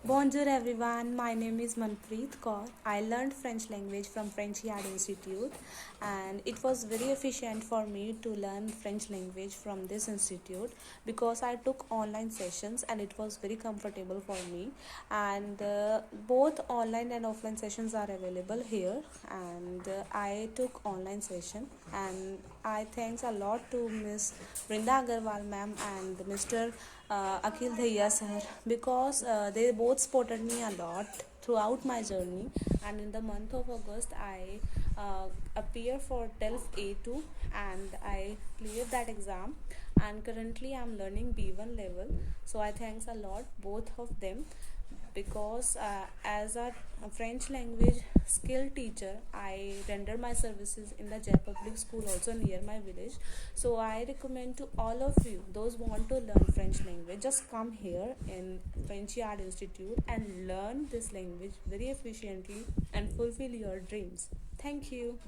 Bonjour everyone, my name is Manpreet Kaur. I learned French language from Frenchyard Institute and it was very efficient for me to learn French language from this institute because I took online sessions and it was very comfortable for me, and both online and offline sessions are available here, and I took online session, and I thanks a lot to Miss Brinda Agarwal ma'am and Mr. Akhil Dhaiya sir because they both supported me a lot throughout my journey. And in the month of August, I appear for TELF A2 and I cleared that exam. And currently, I'm learning B1 level. So I thanks a lot both of them because as a French language skill teacher, I render my services in the Jai Public School also near my village. So I recommend to all of you those who want to learn French language, just come here in Frenchyard Institute and learn this language very efficiently and fulfill your dreams. Thank you.